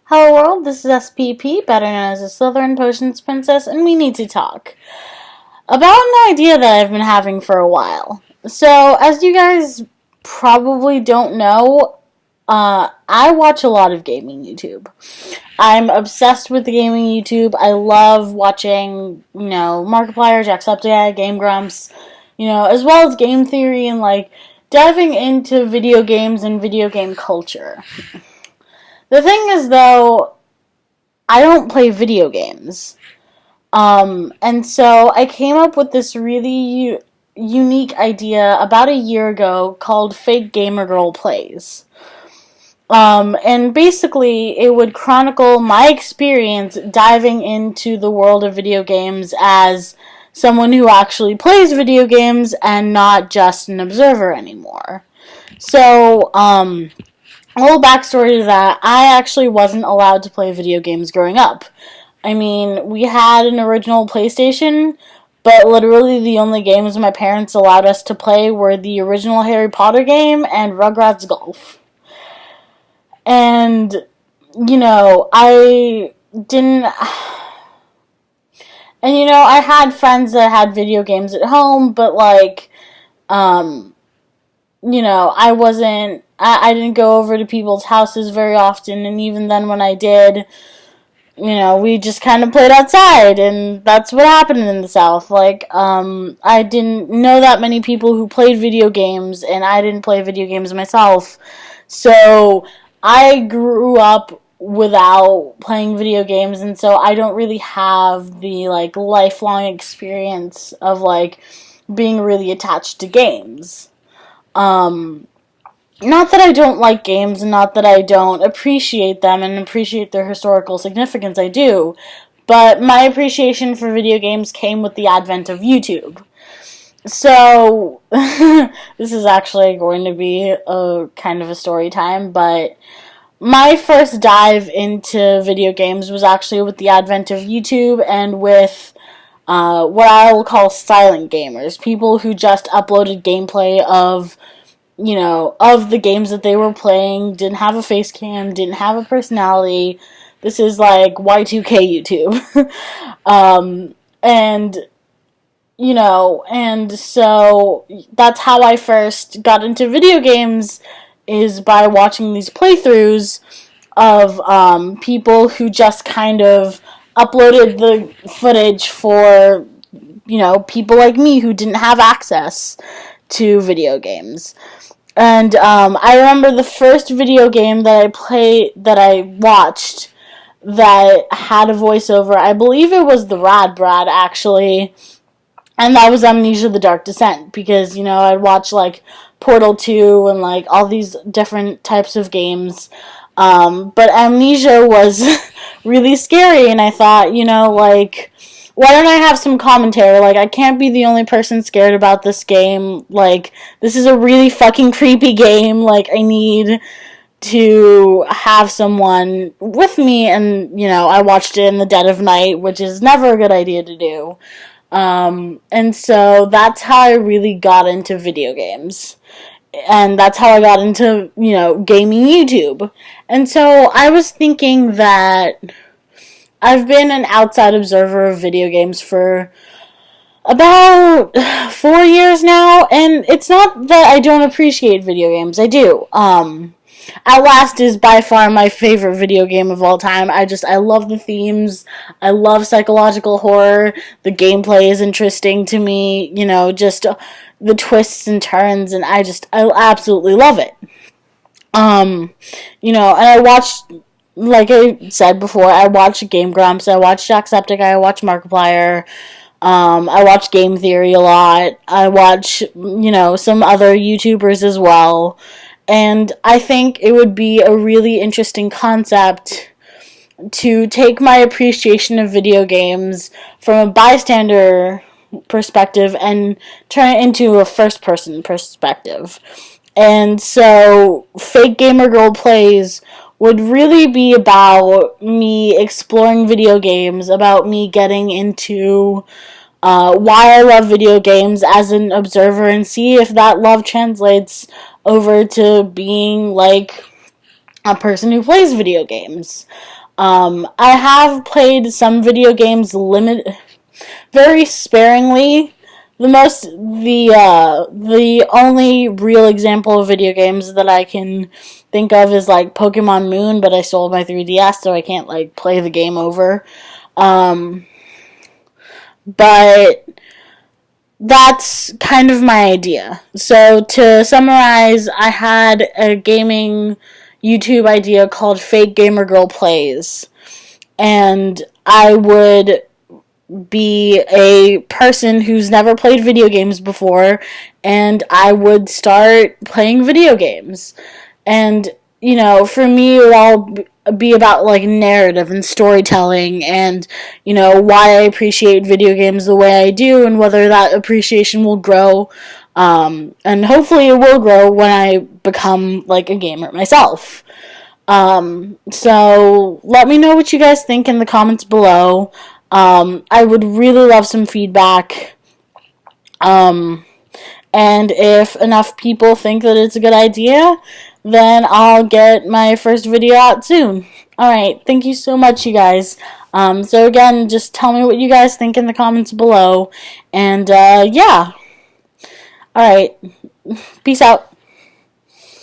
Hello world, this is SPP, better known as the slytherinpotionsprincess, and we need to talk about an idea that I've been having for a while. So, as you guys probably don't know, I watch a lot of gaming YouTube. I'm obsessed with the gaming YouTube. I love watching, Markiplier, Jacksepticeye, Game Grumps, as well as game theory and diving into video games and video game culture. The thing is, though, I don't play video games. And so I came up with this really unique idea about a year ago called Fake Gamer Girl Plays. And basically, it would chronicle my experience diving into the world of video games as someone who actually plays video games and not just an observer anymore. So, a little backstory to that, I actually wasn't allowed to play video games growing up. I mean, we had an original PlayStation, but literally the only games my parents allowed us to play were the original Harry Potter game and Rugrats Golf. And, I didn't... And, I had friends that had video games at home, but, I wasn't... I didn't go over to people's houses very often, and even then when I did, we just kind of played outside, and that's what happened in the South. I didn't know that many people who played video games, and I didn't play video games myself. So I grew up without playing video games, and so I don't really have the, lifelong experience of, being really attached to games. Not that I don't like games, and not that I don't appreciate them and appreciate their historical significance, I do. But my appreciation for video games came with the advent of YouTube. So, this is actually going to be a kind of a story time, but my first dive into video games was actually with the advent of YouTube and with what I will call silent gamers. People who just uploaded gameplay of the games that they were playing, didn't have a face cam, didn't have a personality. This is like Y2K YouTube. And so that's how I first got into video games, is by watching these playthroughs of people who just kind of uploaded the footage for, people like me who didn't have access to video games. And I remember the first video game that I watched that had a voiceover. I believe it was the Rad Brad, actually. And that was Amnesia: The Dark Descent, because, I'd watch, Portal 2 and, all these different types of games. But Amnesia was really scary, and I thought, why don't I have some commentary? I can't be the only person scared about this game. This is a really fucking creepy game. I need to have someone with me, and, I watched it in the dead of night, which is never a good idea to do. And so that's how I really got into video games. And that's how I got into, gaming YouTube. And so I was thinking that I've been an outside observer of video games for about 4 years now, and it's not that I don't appreciate video games. I do. Outlast is by far my favorite video game of all time. I love the themes. I love psychological horror. The gameplay is interesting to me. Just the twists and turns, and I absolutely love it. And I watched, like I said before, I watch Game Grumps, I watch Jacksepticeye, I watch Markiplier, I watch Game Theory a lot, I watch, some other YouTubers as well, and I think it would be a really interesting concept to take my appreciation of video games from a bystander perspective and turn it into a first-person perspective. And so, Fake Gamer Girl Plays would really be about me exploring video games, about me getting into why I love video games as an observer, and see if that love translates over to being a person who plays video games. I have played some video games very sparingly. The only real example of video games that I can think of is like Pokemon Moon, but I sold my 3DS, so I can't like play the game over. But that's kind of my idea. So to summarize, I had a gaming YouTube idea called Fake Gamer Girl Plays, and I would be a person who's never played video games before, and I would start playing video games. And, for me, it would all be about, like, narrative and storytelling and, why I appreciate video games the way I do and whether that appreciation will grow. And hopefully it will grow when I become, like, a gamer myself. So let me know what you guys think in the comments below. I would really love some feedback. And if enough people think that it's a good idea, then I'll get my first video out soon. Alright, thank you so much, you guys. So again, just tell me what you guys think in the comments below. And, yeah. Alright, peace out.